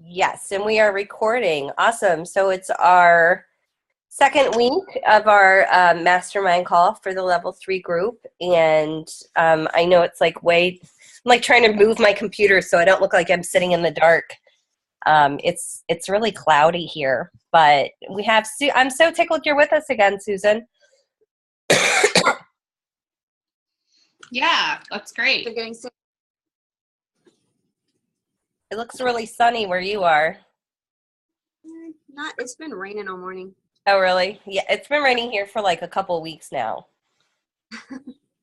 Yes, and we are recording. Awesome. So it's our second week of our mastermind call for the level 3 group. And I know it's like I'm like trying to move my computer so I don't look like I'm sitting in the dark. It's really cloudy here, but we have I'm so tickled you're with us again, Susan. Yeah, that's great. It looks really sunny where you are. It's been raining all morning. Oh, really? Yeah, it's been raining here for like a couple weeks now.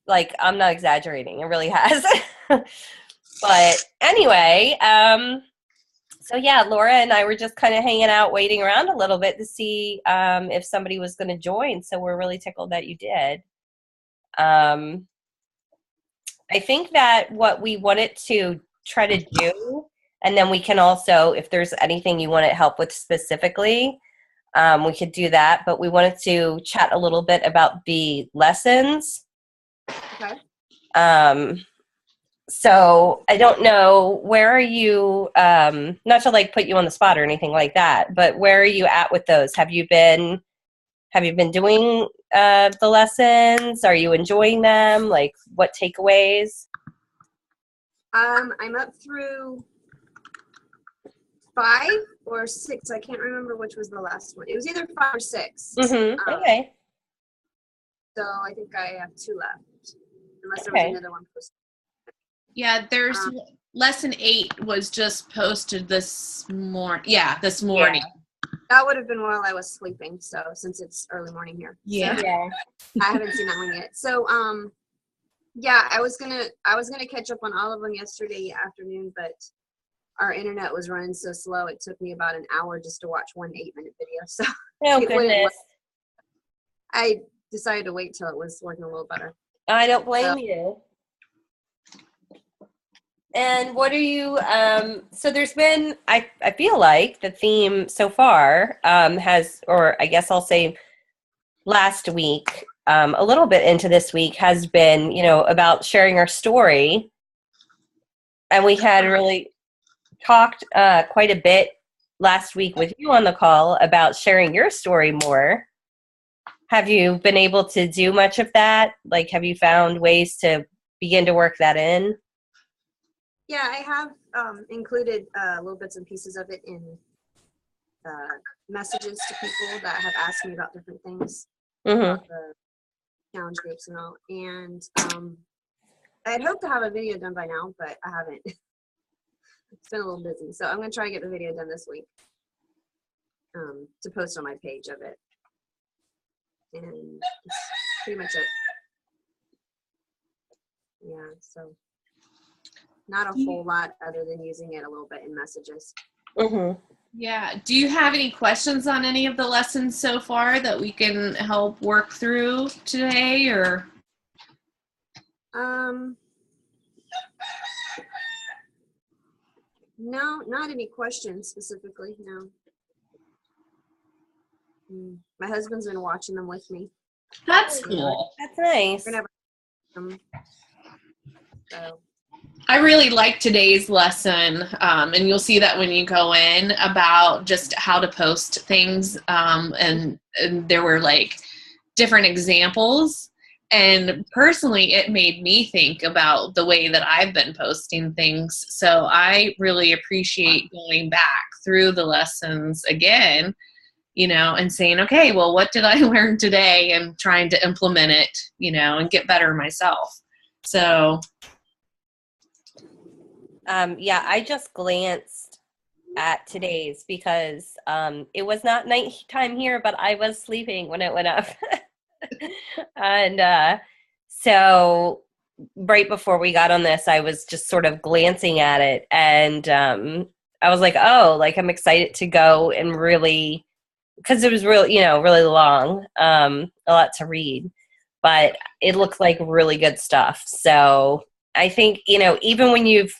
Like, I'm not exaggerating. It really has. But anyway, so yeah, Laura and I were just kind of hanging out, waiting around a little bit to see if somebody was going to join. So we're really tickled that you did. I think that what we wanted to try to do, and then we can also, if there's anything you want to help with specifically, we could do that. But we wanted to chat a little bit about the lessons. Okay. So I don't know, where are you, not to like put you on the spot or anything like that, but where are you at with those? Have you been doing the lessons? Are you enjoying them? Like, what takeaways? I'm up through 5 or 6. I can't remember which was the last one. It was either 5 or 6. Mm-hmm. Okay. So I think I have 2 left, unless there Okay. was another one posted. Yeah, there's lesson 8 was just posted this morning. Yeah, this morning. Yeah. That would have been while I was sleeping. So since it's early morning here. Yeah. So Yeah. I haven't seen that one yet. So yeah, I was gonna catch up on all of them yesterday afternoon, but our internet was running so slow it took me about an hour just to watch one 8-minute video. So Oh, goodness. I decided to wait till it was working a little better. I don't blame you. And what are you, so there's been, I feel like the theme so far has, or I guess I'll say last week, a little bit into this week has been, about sharing our story. And we had really talked quite a bit last week with you on the call about sharing your story more. Have you been able to do much of that? Like, have you found ways to begin to work that in? Yeah, I have included little bits and pieces of it in messages to people that have asked me about different things, about the challenge groups and all. And I had hoped to have a video done by now, but I haven't. It's been a little busy. So I'm going to try and get the video done this week to post on my page of it. And that's pretty much it. Yeah, so not a whole lot other than using it a little bit in messages. Mm-hmm. Yeah. Do you have any questions on any of the lessons so far that we can help work through today, or? No, not any questions specifically, no. My husband's been watching them with me. That's cool. That's nice. So. I really like today's lesson, and you'll see that when you go in, about just how to post things, and there were like different examples, and personally it made me think about the way that I've been posting things. So I really appreciate going back through the lessons again, and saying, okay, well, what did I learn today, and trying to implement it, and get better myself. So yeah, I just glanced at today's because it was not nighttime here, but I was sleeping when it went up. And so right before we got on this, I was just sort of glancing at it, and I was like, oh, like I'm excited to go and really, because it was really, really long, a lot to read, but it looked like really good stuff. So I think, even when you've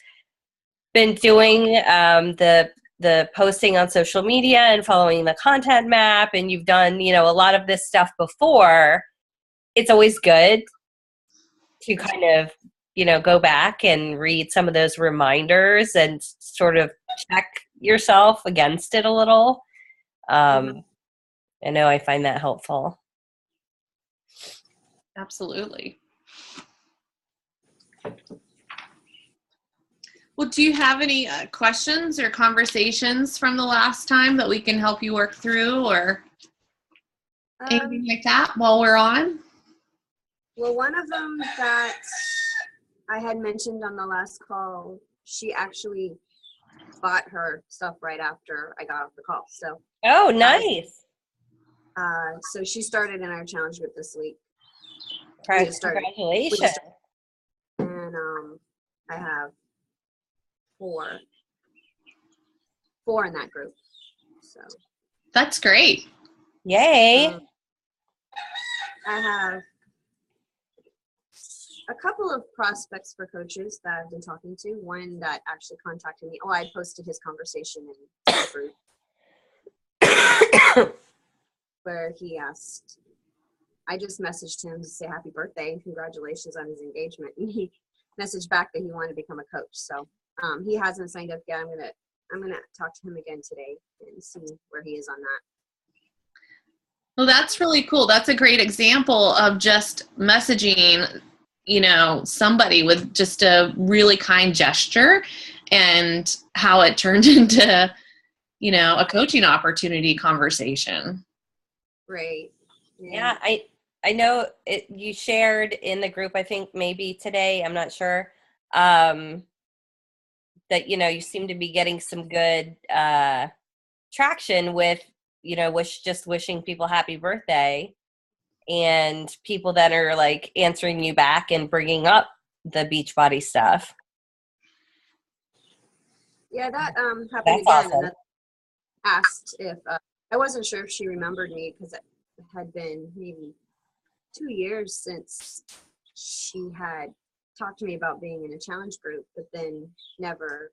been doing the posting on social media and following the content map, and you've done, a lot of this stuff before, it's always good to kind of, go back and read some of those reminders and sort of check yourself against it a little. I know I find that helpful. Absolutely. Well, do you have any questions or conversations from the last time that we can help you work through, or anything like that while we're on? Well, one of them that I had mentioned on the last call, she actually bought her stuff right after I got off the call. So. Oh, nice. So she started in our challenge group this week. Congratulations. And I have four in that group. So that's great. Yay. I have a couple of prospects for coaches that I've been talking to. One that actually contacted me. Oh, I posted his conversation in the group where he asked, I just messaged him to say happy birthday and congratulations on his engagement. And he messaged back that he wanted to become a coach. So he hasn't signed up yet. I'm gonna talk to him again today and see where he is on that. Well, that's really cool. That's a great example of just messaging, somebody with just a really kind gesture, and how it turned into, a coaching opportunity conversation. Right. Yeah, I know you shared in the group, I think maybe today, I'm not sure, that, you seem to be getting some good traction with, wishing people happy birthday, and people that are like answering you back and bringing up the Beachbody stuff. Yeah, that happened That's again. awesome. And asked if I wasn't sure if she remembered me because it had been maybe 2 years since she had talked to me about being in a challenge group, but then never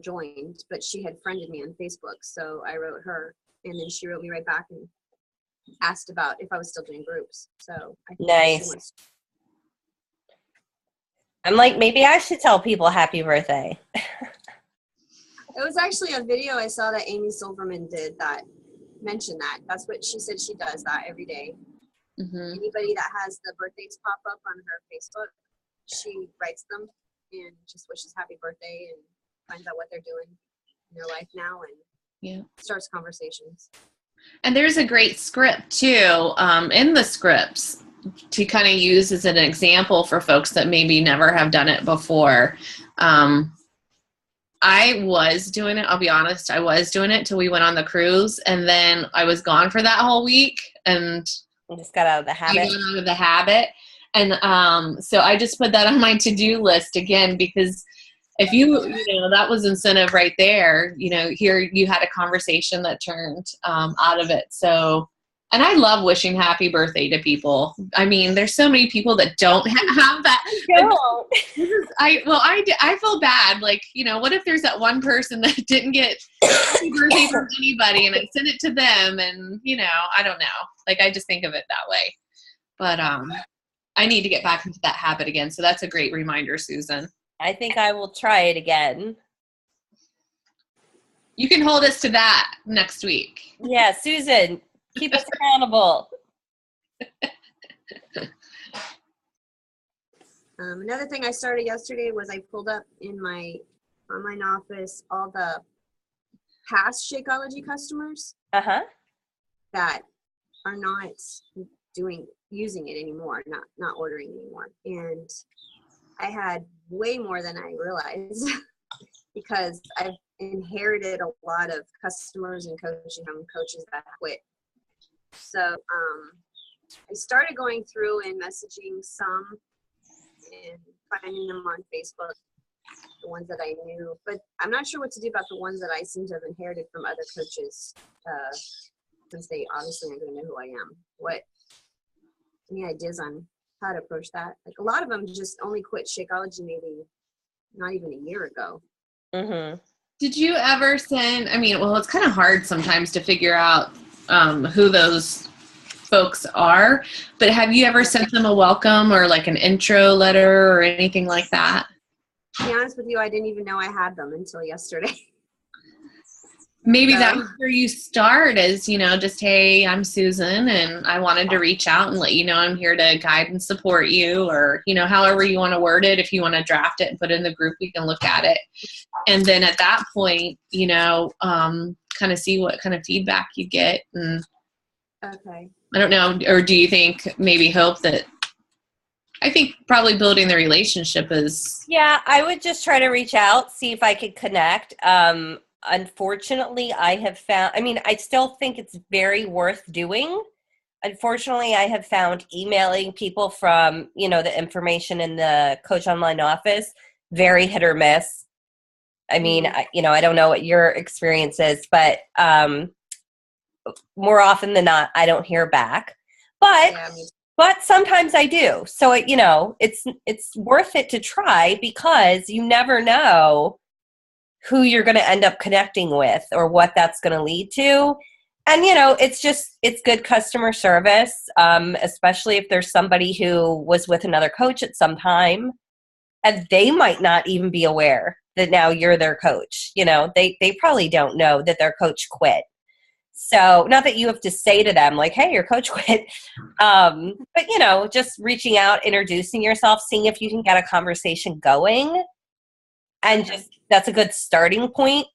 joined. But she had friended me on Facebook, so I wrote her, and then she wrote me right back and asked about if I was still doing groups. So I think nice. I'm like, maybe I should tell people happy birthday. It was actually a video I saw that Amy Silverman did that mentioned that. That's what she said, she does that every day. Mm-hmm. Anybody that has the birthdays pop up on her Facebook, she writes them and just wishes happy birthday and finds out what they're doing in their life now and starts conversations. And there's a great script too in the scripts to kind of use as an example for folks that maybe never have done it before. I was doing it. I'll be honest. I was doing it till we went on the cruise, and then I was gone for that whole week, and just got out of the habit. I got out of the habit, and so I just put that on my to-do list again, because if that was incentive right there. Here you had a conversation that turned out of it. So, and I love wishing happy birthday to people. I mean, there's so many people that don't have that. I feel bad. Like, what if there's that one person that didn't get happy birthday from anybody, and I sent it to them, and I don't know. Like, I just think of it that way. But I need to get back into that habit again. So that's a great reminder, Susan. I think I will try it again. You can hold us to that next week. Yeah, Susan, keep us accountable. Another thing I started yesterday was I pulled up in my online office all the past Shakeology customers that are not using it anymore, not ordering anymore. And I had way more than I realized because I've inherited a lot of customers and coaching from coaches that quit. So I started going through and messaging some and finding them on Facebook, the ones that I knew. But I'm not sure what to do about the ones that I seem to have inherited from other coaches, since they obviously aren't going to know who I am. Any ideas on how to approach that? Like, a lot of them just only quit Shakeology maybe not even a year ago. Mm-hmm. Did you ever send, it's kind of hard sometimes to figure out who those folks are, but have you ever sent them a welcome or like an intro letter or anything like that? To be honest with you, I didn't even know I had them until yesterday. Maybe that's where you start is, you know, just, hey, I'm Susan and I wanted to reach out and let you know I'm here to guide and support you, or, you know, however you want to word it. If you want to draft it and put it in the group, we can look at it. And then at that point, you know, kind of see what kind of feedback you get. And okay. I don't know, or do you think maybe hope that, I think probably building the relationship is. Yeah, I would just try to reach out, see if I could connect. Unfortunately, I have found, I mean, I still think it's very worth doing. Unfortunately, I have found emailing people from, you know, the information in the Coach Online office very hit or miss. I mean, you know, I don't know what your experience is, but more often than not, I don't hear back. But but sometimes I do. So you know, it's worth it to try, because you never know who you're going to end up connecting with or what that's going to lead to. And, you know, it's good customer service, especially if there's somebody who was with another coach at some time and they might not even be aware that now you're their coach. You know, they probably don't know that their coach quit. So not that you have to say to them like, hey, your coach quit. But, you know, just reaching out, introducing yourself, seeing if you can get a conversation going. And just that's a good starting point.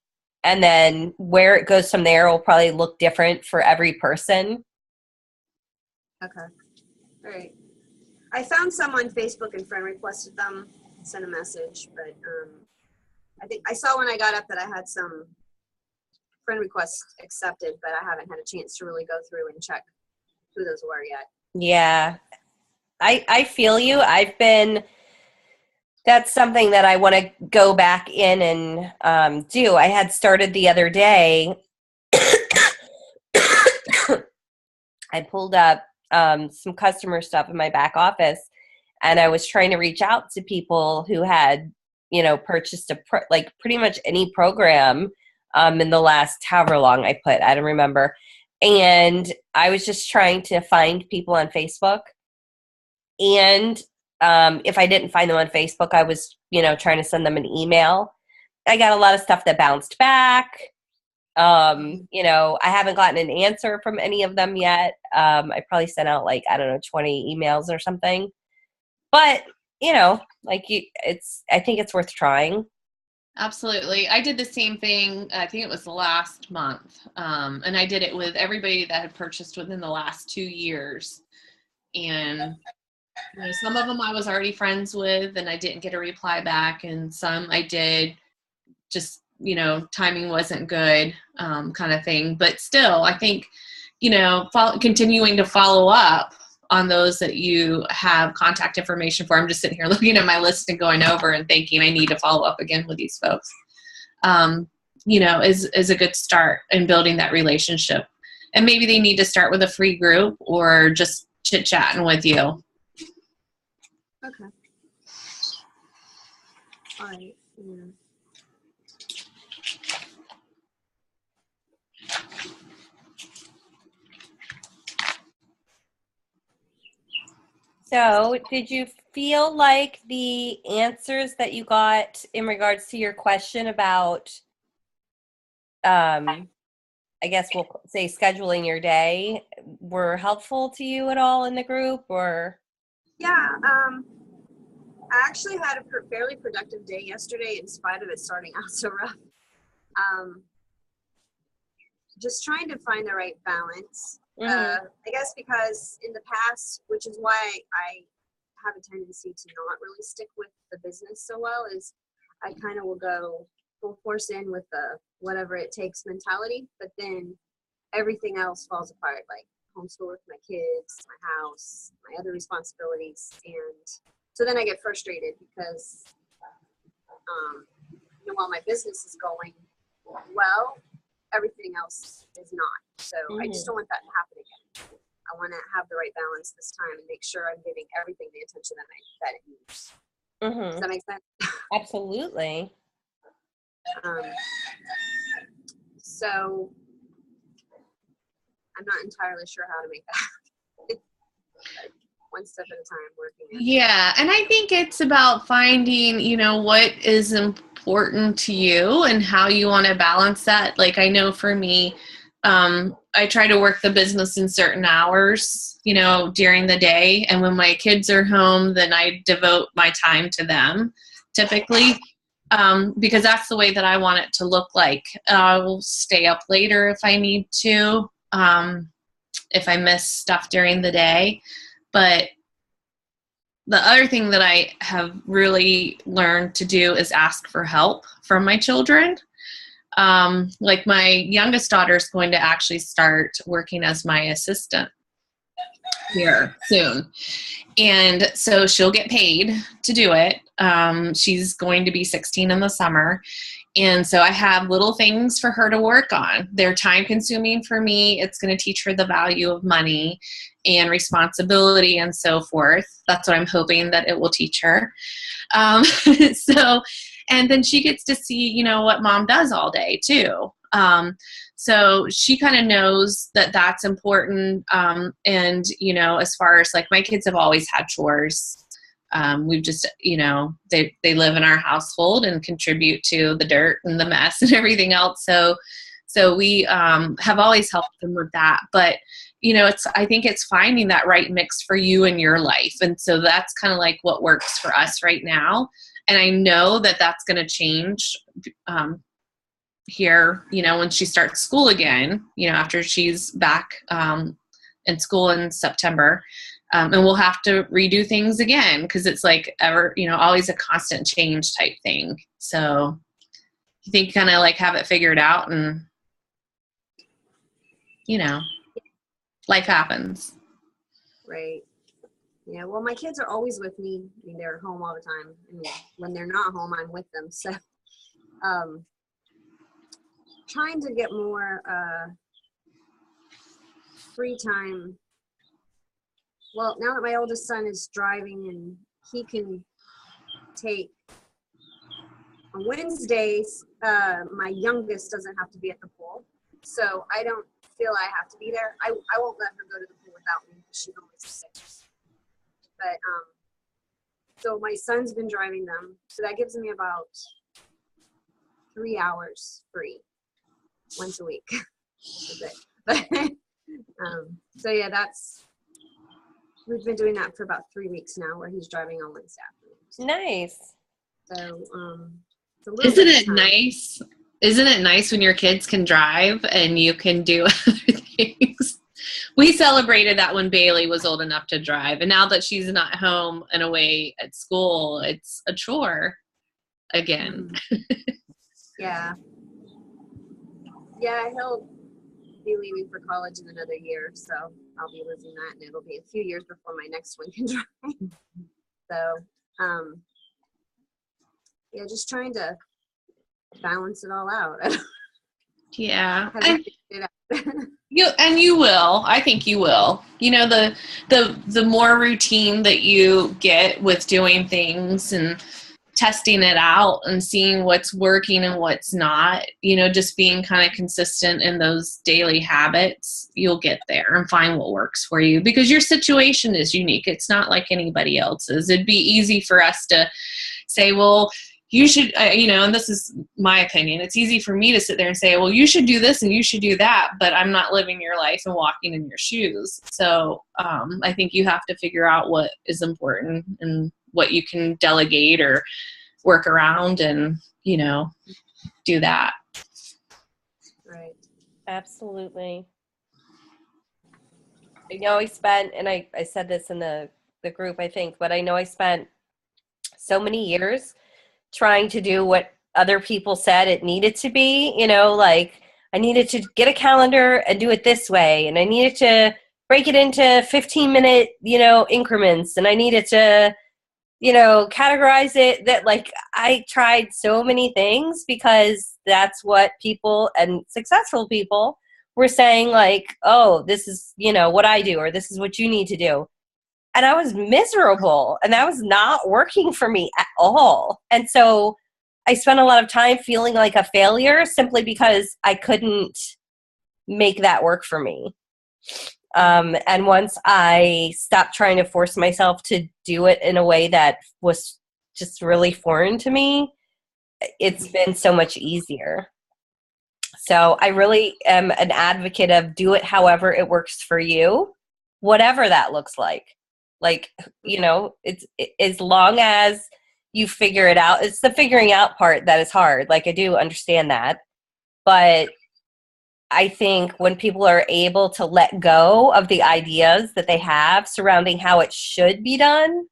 And then where it goes from there will probably look different for every person. Okay. All right. I found some on Facebook and friend requested them, sent a message, but I think I saw when I got up that I had some friend requests accepted, but I haven't had a chance to really go through and check who those were yet. Yeah. I feel you. That's something that I want to go back in and do. I had started the other day. I pulled up some customer stuff in my back office, and I was trying to reach out to people who had, you know, purchased like pretty much any program in the last however long I don't remember. And I was just trying to find people on Facebook. And if I didn't find them on Facebook, I was, you know, trying to send them an email. I got a lot of stuff that bounced back. You know, I haven't gotten an answer from any of them yet. I probably sent out like, I don't know, 20 emails or something. But, you know, like I think it's worth trying. Absolutely. I did the same thing. I think it was the last month. And I did it with everybody that had purchased within the last 2 years. And you know, some of them I was already friends with and I didn't get a reply back, and some I did, just, you know, timing wasn't good, kind of thing. But still, I think, you know, continuing to follow up on those that you have contact information for. I'm just sitting here looking at my list and going over and thinking I need to follow up again with these folks. You know, is a good start in building that relationship. And maybe they need to start with a free group or just chit-chatting with you. Okay. All right. Yeah. So, did you feel like the answers that you got in regards to your question about, I guess we'll say scheduling your day, were helpful to you at all in the group, or? Yeah. I actually had a fairly productive day yesterday in spite of it starting out so rough. Just trying to find the right balance. Mm-hmm. I guess because in the past, which is why I have a tendency to not really stick with the business so well, is I kind of will go full force in with the whatever it takes mentality, but then everything else falls apart, like homeschool with my kids, my house, my other responsibilities. And so then I get frustrated because, you know, while my business is going well, everything else is not. So I just don't want that to happen again. I want to have the right balance this time and make sure I'm giving everything the attention that it needs. Does that make sense? Absolutely. So I'm not entirely sure how to make that happen. one step at a time working it. Yeah. And I think it's about finding, what is important to you and how you want to balance that. Like, I know for me, I try to work the business in certain hours, during the day. And when my kids are home, then I devote my time to them typically, because that's the way that I want it to look like. I will stay up later if I need to, if I miss stuff during the day. But the other thing that I have really learned to do is ask for help from my children. Like my youngest daughter is going to actually start working as my assistant here soon. And so she'll get paid to do it. She's going to be 16 in the summer. And so I have little things for her to work on. They're time consuming for me. It's going to teach her the value of money and responsibility and so forth. That's what I'm hoping that it will teach her. And then she gets to see, what mom does all day too. So she kind of knows that that's important. And, as far as like my kids have always had chores. We've just, they live in our household and contribute to the dirt and the mess and everything else. So we have always helped them with that. But, I think it's finding that right mix for you in your life. And so that's kind of like what works for us right now. And I know that that's going to change here, when she starts school again, after she's back in school in September. And we'll have to redo things again because it's like always a constant change type thing. So you think kind of like have it figured out and, life happens. Right. Yeah. Well, my kids are always with me. I mean, they're home all the time. I mean, when they're not home, I'm with them. So, trying to get more free time. Well, now that my oldest son is driving and he can take on Wednesdays, my youngest doesn't have to be at the pool. So I don't feel I have to be there. I won't let her go to the pool without me because she's only 6. But so my son's been driving them. So that gives me about 3 hours free once a week. But so yeah, we've been doing that for about 3 weeks now, where he's driving on Wednesday afternoons. Nice. So, isn't it nice? Isn't it nice when your kids can drive and you can do other things? We celebrated that when Bailey was old enough to drive, and now that she's not home and away at school, it's a chore again. Yeah. Yeah, he'll be leaving for college in another year, so I'll be losing that, and it'll be a few years before my next one can drive. So, yeah, just trying to balance it all out. Yeah. You will. I think you will. The more routine that you get with doing things and testing it out and seeing what's working and what's not, just being kind of consistent in those daily habits, you'll get there and find what works for you, because your situation is unique. It's not like anybody else's. It'd be easy for us to say, well, you should, and this is my opinion. It's easy for me to sit there and say, well, you should do this and you should do that, but I'm not living your life and walking in your shoes. So I think you have to figure out what is important and what you can delegate or work around and, do that. Right. Absolutely. I spent, and I said this in the group, I think, but I know I spent so many years trying to do what other people said it needed to be, like I needed to get a calendar and do it this way. And I needed to break it into 15-minute, increments. And I needed to, categorize it that, like, I tried so many things because that's what people and successful people were saying, like, oh, this is, what I do, or this is what you need to do. And I was miserable, and that was not working for me at all. And so I spent a lot of time feeling like a failure simply because I couldn't make that work for me. And once I stopped trying to force myself to do it in a way that was just really foreign to me, it's been so much easier. So I really am an advocate of do it however it works for you, whatever that looks like. Like, you know, it's as long as you figure it out. It's the figuring out part that is hard. Like, I do understand that. But I think when people are able to let go of the ideas that they have surrounding how it should be done,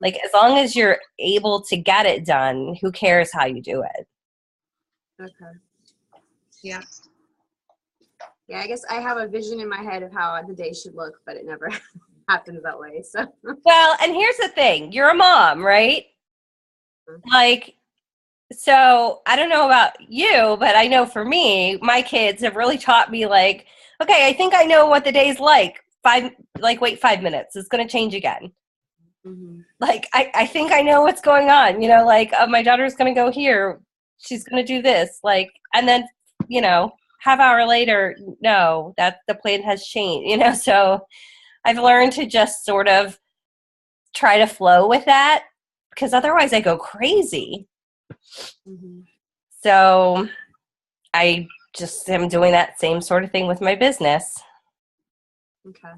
like, as long as you're able to get it done, who cares how you do it? Okay. Yeah. Yeah, I guess I have a vision in my head of how the day should look, but it never happens that way. So. Well, and here's the thing. You're a mom, right? Like, so I don't know about you, but I know for me, my kids have really taught me, like, okay, I think I know what the day's like. Wait 5 minutes. It's going to change again. Mm-hmm. Like, I think I know what's going on. You know, like, my daughter's going to go here. She's going to do this. Like, and then, you know, half hour later, no, that the plan has changed, you know? So I've learned to just sort of try to flow with that, because otherwise I go crazy. Mm-hmm. So I just am doing that same sort of thing with my business. Okay.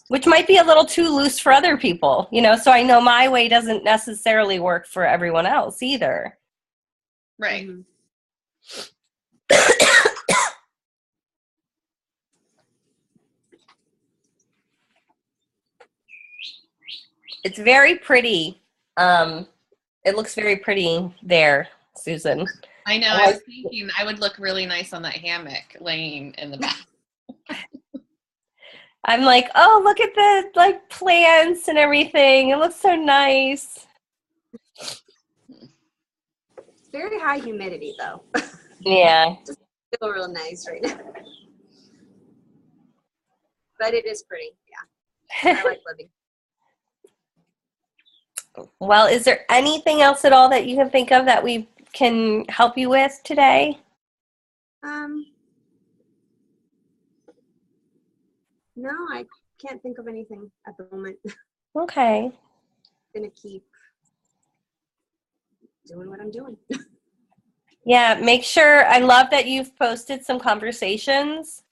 Which might be a little too loose for other people, you know, so I know my way doesn't necessarily work for everyone else either. Right. Mm-hmm. It's very pretty. It looks very pretty there, Susan. I know. I was thinking I would look really nice on that hammock laying in the back. I'm like, oh, look at the like plants and everything. It looks so nice. It's very high humidity, though. Yeah. Just feel real nice right now. But it is pretty. Yeah. I like living. Well, is there anything else at all that you can think of that we can help you with today? No, I can't think of anything at the moment. Okay. I'm gonna keep doing what I'm doing. Yeah, make sure, I love that you've posted some conversations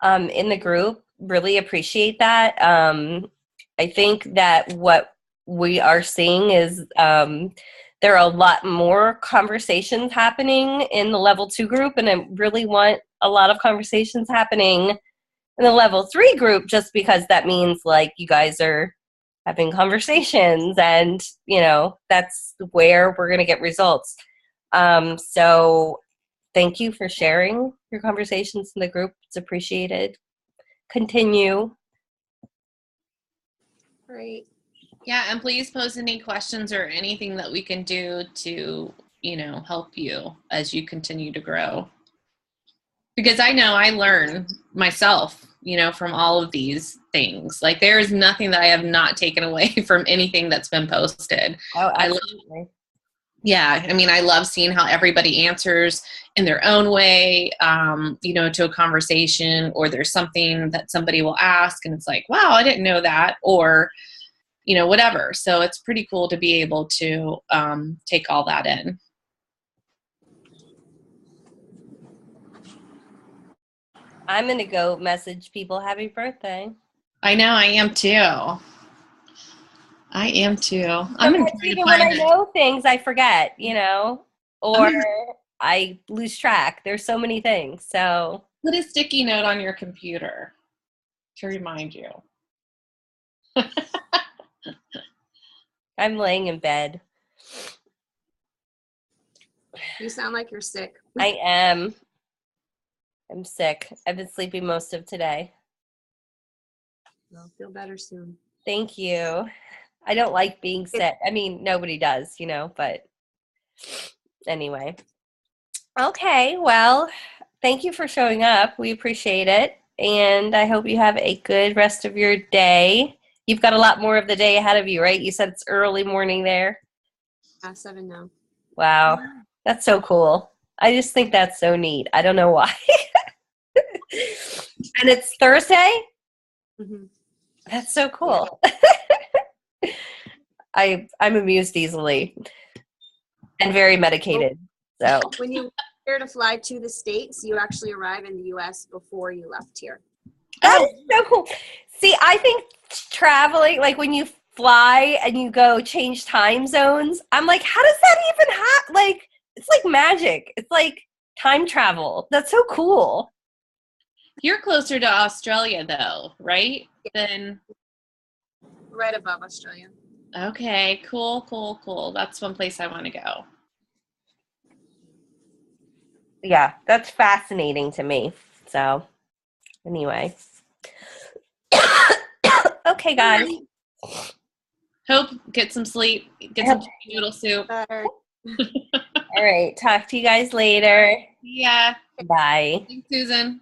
in the group. Really appreciate that. I think that what we are seeing is there are a lot more conversations happening in the level 2 group, and I really want a lot of conversations happening in the level 3 group, just because that means like you guys are having conversations, and you know, that's where we're going to get results. So thank you for sharing your conversations in the group. It's appreciated. Continue. Great. Yeah, and please post any questions or anything that we can do to, you know, help you as you continue to grow. Because I know I learn myself, you know, from all of these things. Like, there is nothing that I have not taken away from anything that's been posted. Oh, absolutely. I mean, I love seeing how everybody answers in their own way, you know, to a conversation, or there's something that somebody will ask and it's like, wow, I didn't know that, or, you know, whatever. So it's pretty cool to be able to take all that in. I'm going to go message people happy birthday. I know, I am too. I'm going to try even to when find I know things, I forget, you know, or gonna I lose track. There's so many things. So put a sticky note on your computer to remind you. I'm laying in bed. You sound like you're sick. I am. I'm sick. I've been sleeping most of today. Well, feel better soon. Thank you. I don't like being sick. I mean, nobody does, you know, but anyway. Okay, well, thank you for showing up. We appreciate it. And I hope you have a good rest of your day. You've got a lot more of the day ahead of you, right? You said it's early morning there. 7 now. Wow. That's so cool. I just think that's so neat. I don't know why. And it's Thursday? Mhm. That's so cool. I'm amused easily and very medicated. So When you here to fly to the States, you actually arrive in the US before you left here. that is so cool. See, I think traveling, like when you fly and you go change time zones, I'm like, how does that even happen? Like, it's like magic. It's like time travel. That's so cool. You're closer to Australia, though, right? Than Right above Australia. okay, cool. That's one place I want to go. Yeah, that's fascinating to me. So, anyway. Okay, guys. Hope get some sleep. Get some chicken noodle soup. Better. All right. Talk to you guys later. Yeah. Bye. Thanks, Susan.